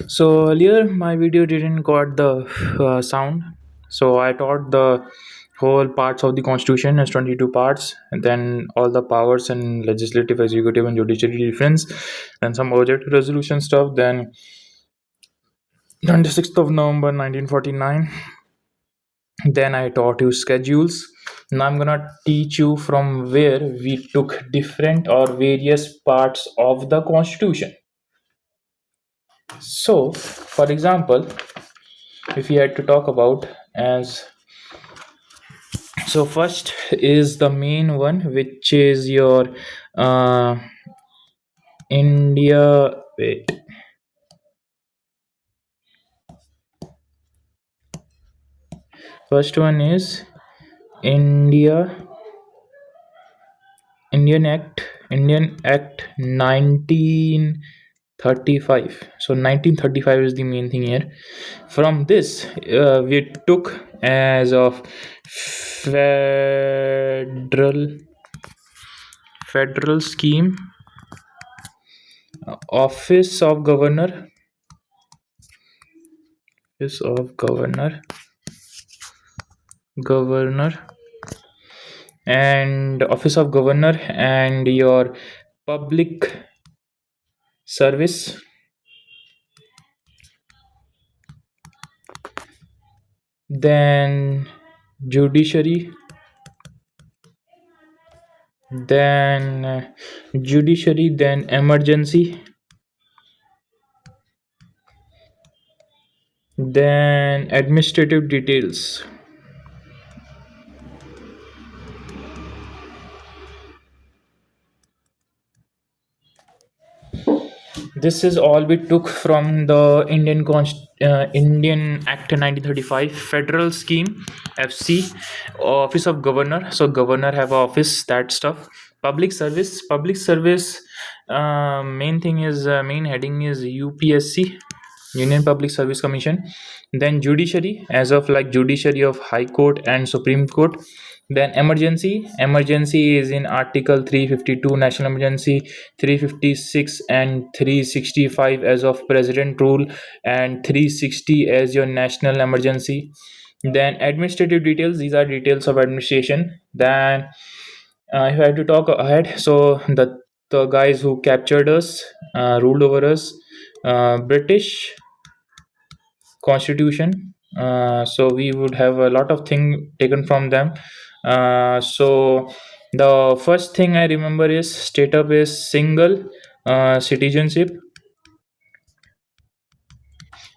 So earlier my video didn't got the sound. So I taught the whole parts of the constitution as 22 parts, and then all the powers and legislative, executive, and judiciary difference, and some object resolution stuff. Then 26th of November 1949. Then I taught you schedules. Now I'm gonna teach you from where we took different or various parts of the constitution. So, for example, if we had to talk about as so first is the main one, which is your uh India. Wait, first one is India Indian Act 1935. So 1935 is the main thing here. From this, we took as of federal scheme, office of governor, and office of governor, and your public service, then judiciary, then emergency, then administrative details. This is all we took from the Indian Act 1935 federal scheme, FC, office of governor. So governor have a office, that stuff. Public service. Main thing is main heading is UPSC, Union Public Service Commission. Then judiciary, as of like judiciary of High Court and Supreme Court. Then emergency is in Article 352 national emergency, 356 and 365 as of president rule, and 360 as your national emergency. Then administrative details, these are details of administration. Then if I had to talk ahead, so the guys who captured us, ruled over us, British constitution. So we would have a lot of thing taken from them. So the first thing I remember is state up is single citizenship.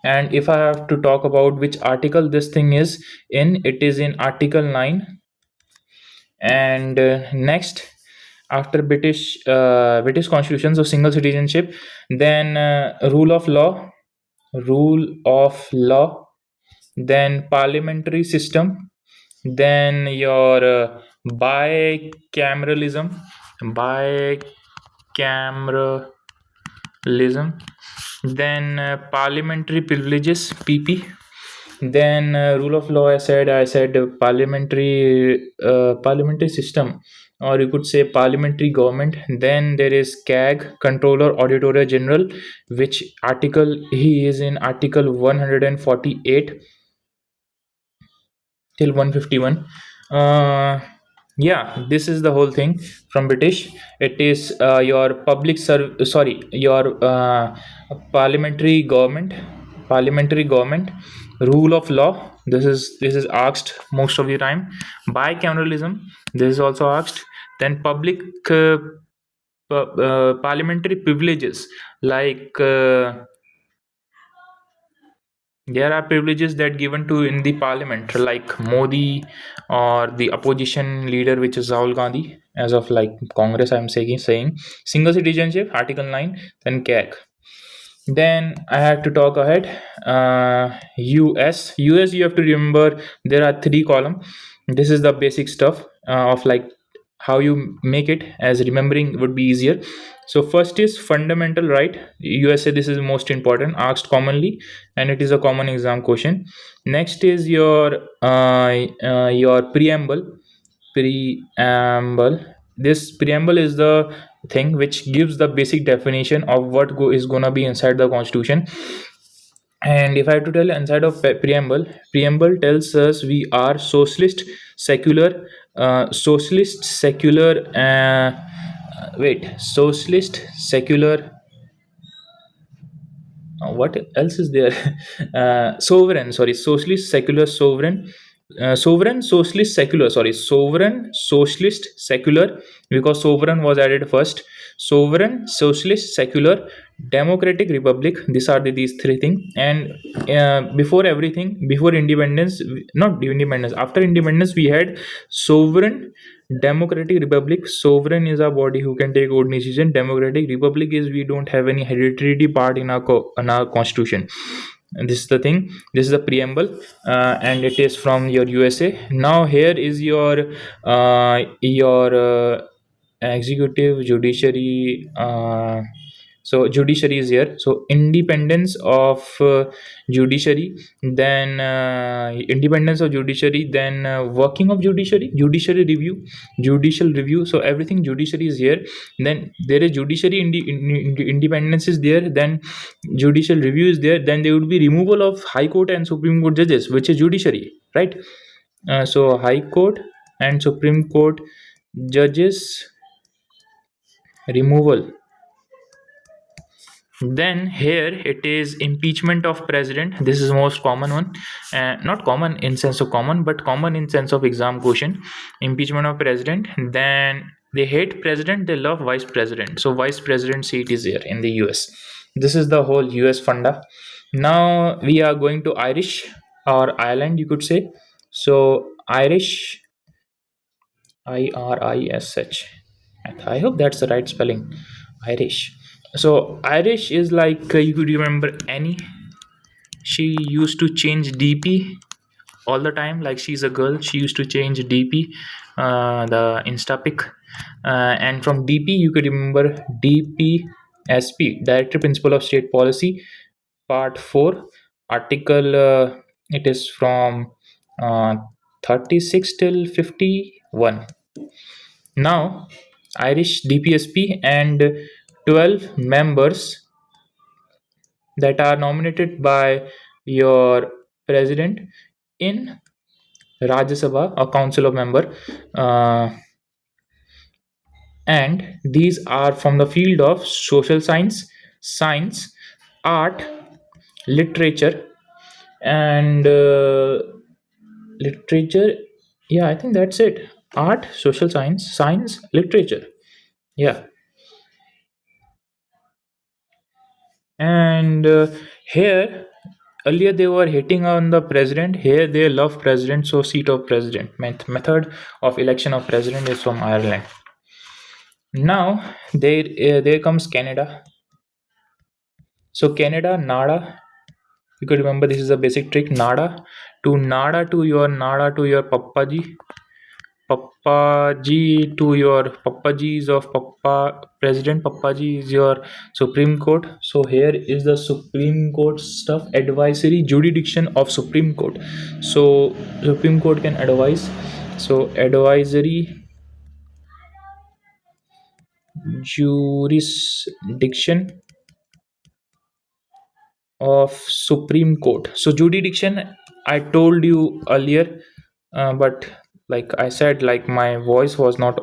And if I have to talk about which article this thing is in, it is in Article 9. And next, after British constitution, so single citizenship, then rule of law, then parliamentary system, then your bicameralism bicameralism, then parliamentary privileges, PP. Then rule of law, I said parliamentary system, or you could say parliamentary government. Then there is CAG, controller auditor general, which article he is in, Article 148 till 151. Yeah, this is the whole thing from British. It is your your parliamentary government, rule of law. This is asked most of the time. Bicameralism, this is also asked. Then public parliamentary privileges, like there are privileges that given to in the parliament, like Modi, or the opposition leader, which is Rahul Gandhi. As of like Congress, I'm saying single citizenship, Article 9, then CAC. Then I had to talk ahead. US, you have to remember there are three column. This is the basic stuff of like how you make it, as remembering would be easier. So first is fundamental right. USA, this is most important, asked commonly, and it is a common exam question. Next is your preamble. This preamble is the thing which gives the basic definition of what is gonna be inside the constitution. And if I have to tell inside of preamble tells us we are socialist, secular, socialist, secular, what else is there? Sovereign, sorry, socialist, secular, sovereign, socialist, secular, sorry, sovereign, socialist, secular, because sovereign was added first. Sovereign, socialist, secular, democratic republic. These are these three things. And before everything, before independence, not independence, after independence, we had sovereign, democratic republic. Sovereign is a body who can take own decision. Democratic republic is we don't have any hereditary part in in our constitution. And this is the thing. This is the preamble, and it is from your USA. Now here is your executive, judiciary. So judiciary is here. So independence of judiciary, then independence of judiciary, then working of judiciary, judiciary review, judicial review. So everything judiciary is here. Then there is judiciary independence is there. Then judicial review is there. Then there would be removal of high court and supreme court judges, which is judiciary, right? So high court and supreme court judges removal. Then here it is impeachment of president. This is most common one. Not common in sense of common, but common in sense of exam question. Impeachment of president. Then they hate president, they love vice president. So vice president seat is here in the US. This is the whole US funda. Now we are going to Irish or Ireland, you could say. So Irish, IRISH. I hope that's the right spelling. Irish. So Irish is like you could remember Annie. She used to change DP all the time. Like she's a girl, she used to change DP, the Insta pic, and from DP you could remember DPSP, Director Principle of State Policy, Part 4, Article. It is from 36 till 51. Now, Irish DPSP and 12 members that are nominated by your president in Rajya Sabha, a council of member, and these are from the field of social science, art, literature, and literature. Yeah, I think that's it. Art, social science, literature. Yeah. And here earlier they were hating on the president. Here they love president. So seat of president, method of election of president is from Ireland. Now there comes Canada. So Canada, nada, you could remember this is a basic trick. Nada to your Papaji to your Papajis of Papa President. Papaji is your Supreme Court. So here is the Supreme Court stuff. Advisory jurisdiction of Supreme Court. So Supreme Court can advise. So advisory jurisdiction of Supreme Court. So jurisdiction, I told you earlier, but like I said, like my voice was not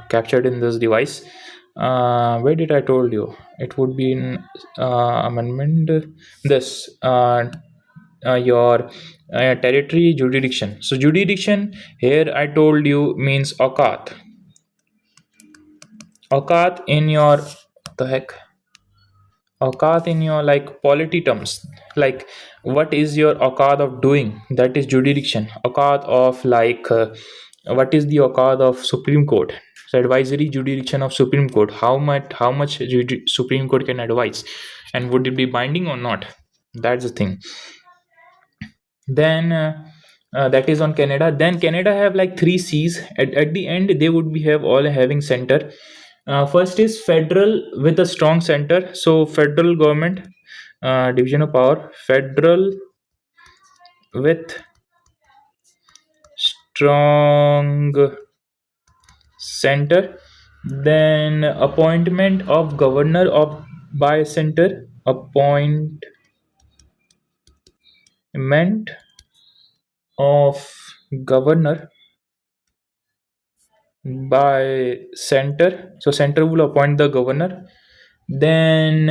captured in this device. Where did I told you? It would be in amendment. This your territory jurisdiction. So jurisdiction here I told you means Aukat. Aukat in your what the heck? Aukat in your like polity terms, like what is your aukat of doing, that is jurisdiction. Aukat of like what is the aukat of Supreme Court? So advisory jurisdiction of Supreme Court, how much Supreme Court can advise, and would it be binding or not? That's the thing. Then that is on Canada. Then Canada have like three C's. At the end they would be have all having center. First is federal with a strong center. So federal government, division of power, federal with strong center. Then appointment of governor of by center, appointment Appointment of governor by center. So center will appoint the governor. Then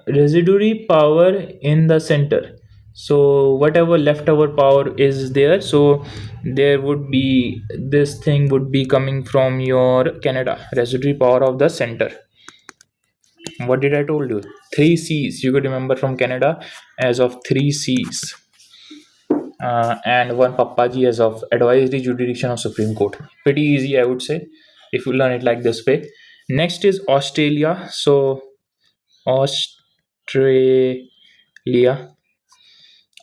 residuary power in the center. So whatever leftover power is there, so there would be this thing would be coming from your Canada, residuary power of the center. What did I told you? Three C's you could remember from Canada as of three C's. And one Papaji as of advisory jurisdiction of Supreme Court. Pretty easy, I would say, if you learn it like this way. Next is Australia. So Australia,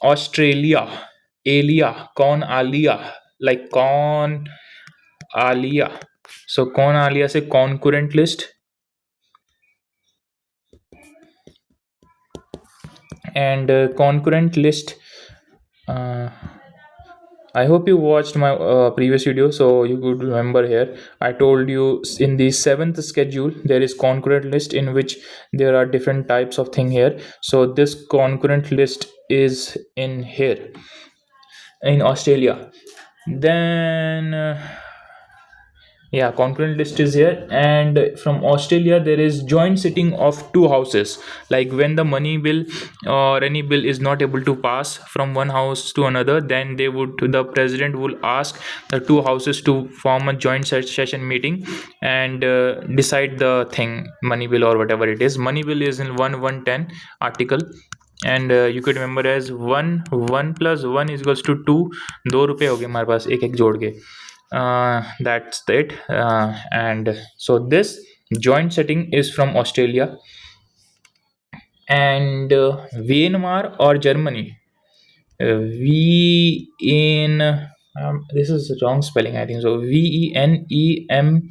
Australia, Alia, Con Alia, like Con Alia. So Con Alia से concurrent list, and concurrent list. Uh, I hope you watched my previous video, so you could remember here. I told you in the seventh schedule there is concurrent list in which there are different types of thing here. So this concurrent list is in here in Australia. Then yeah, concurrent list is here, and from Australia there is joint sitting of two houses. Like when the money bill or any bill is not able to pass from one house to another, then the president will ask the two houses to form a joint session meeting and decide the thing, money bill or whatever it is. Money bill is in 110 article, and you could remember as 1 plus 1 is equals to 2. 2 रुपये हो गए हमारे पास एक एक जोड़ के. That's it. And so this joint setting is from Australia. And Myanmar or Germany. V in this is the wrong spelling, I think so. Venemer,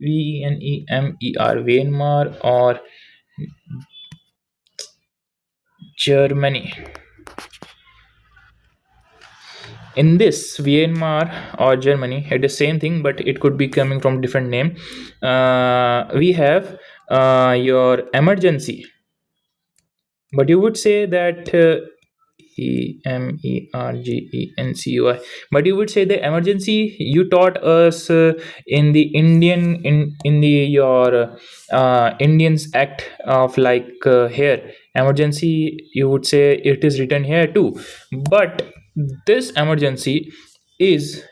Myanmar or Germany. In this Myanmar or Germany, it is same thing, but it could be coming from different name. We have your emergency, but you would say that Emergency. But you would say the emergency you taught us in the Indian in the your Indians Act of like here emergency. You would say it is written here too, but this emergency is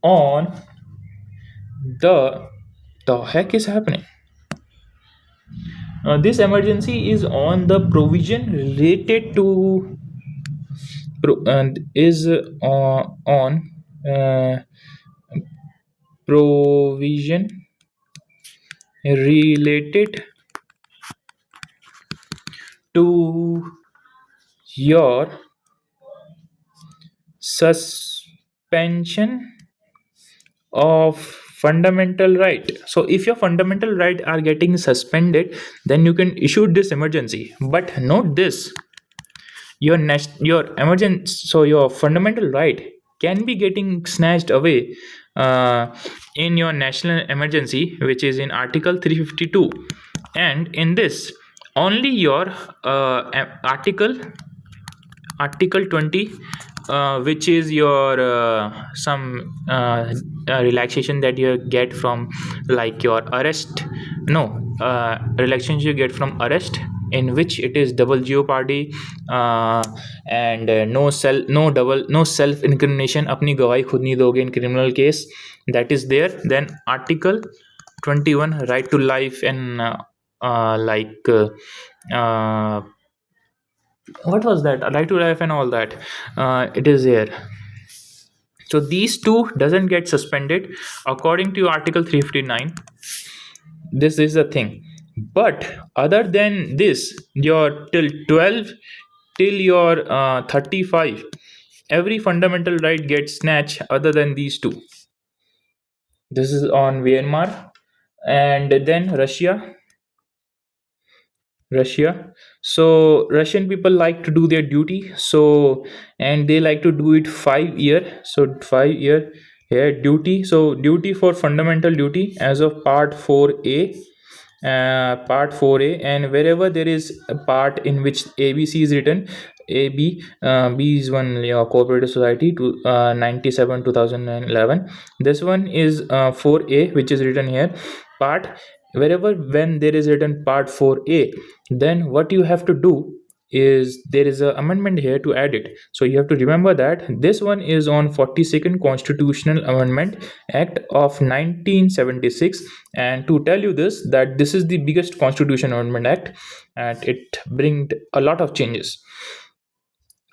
on the heck is happening. This emergency is on the provision related to and is on provision related to your suspension of fundamental right. So if your fundamental right are getting suspended, then you can issue this emergency. But note this, your emergent so your fundamental right can be getting snatched away in your national emergency, which is in article 352. And in this only your article 20, which is your some relaxation that you get from like your arrest. No, relaxation you get from arrest, in which it is double jeopardy and no self incrimination. अपनी गवाही खुद नहीं दोगे in criminal case, that is there. Then article 21, right to life and what was that, right to life and all that, it is here. So these two doesn't get suspended according to article 359. This is the thing. But other than this, your till 12 till your 35, every fundamental right gets snatched other than these two. This is on Myanmar. And then Russia. So Russian people like to do their duty. So and they like to do it 5 year. So 5 year here duty. So duty for fundamental duty as of part 4A. Part 4A, and wherever there is a part in which ABC is written, AB. B is one cooperative society to 97 2011. This one is 4A, which is written here. Part Wherever when there is written part 4A, then what you have to do is there is a amendment here to add it. So you have to remember that this one is on 42nd Constitutional Amendment Act of 1976. And to tell you this, that this is the biggest constitution amendment act, and it bring a lot of changes.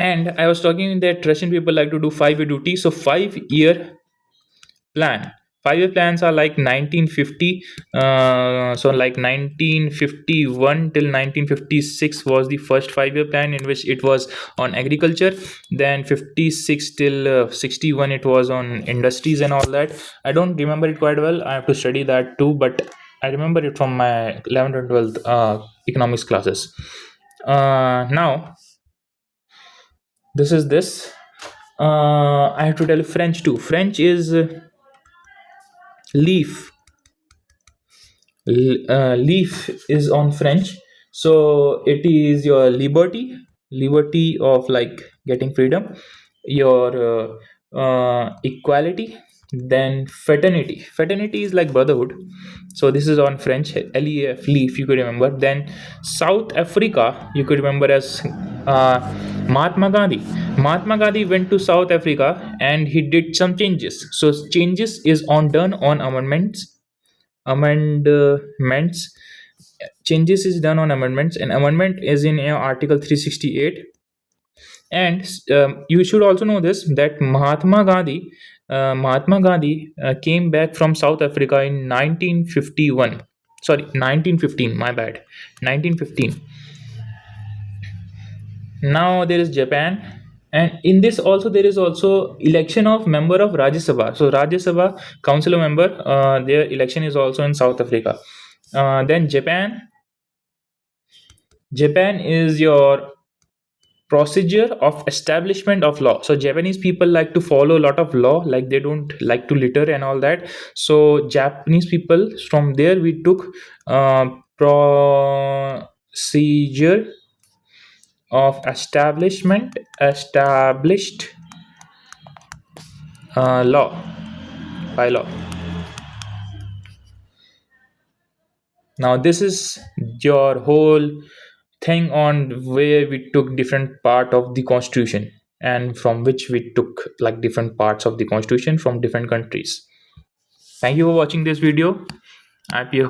And I was talking that Russian people like to do 5-year duty. So 5-year plan. 5-year plans are like 1950. So like 1951 till 1956 was the first 5-year plan, in which it was on agriculture. Then 56 till 61 it was on industries and all that. I don't remember it quite well. I have to study that too, but I remember it from my 11th and 12th economics classes. Now this is this. I have to tell you French too. French is leaf. Leaf is on French. So it is your liberty of like getting freedom, your equality, then fraternity is like brotherhood. So this is on French, LEF, leaf, you could remember. Then South Africa, you could remember as Mahatma Gandhi. Mahatma Gandhi went to South Africa and he did some changes. So changes is on done on amendments. Changes is done on amendments, and amendment is in article 368. And you should also know this, that Mahatma Gandhi came back from South Africa in 1951. Sorry, 1915, my bad, 1915. Now there is Japan, and in this also there is also election of member of Rajya Sabha. So Rajya Sabha council member, their election is also in South Africa. Then Japan is your procedure of establishment of law. So Japanese people like to follow a lot of law, like they don't like to litter and all that. So Japanese people, from there we took procedure of established law, by law. Now this is your whole thing on where we took different part of the constitution, and from which we took like different parts of the constitution from different countries. Thank you for watching this video. I hope you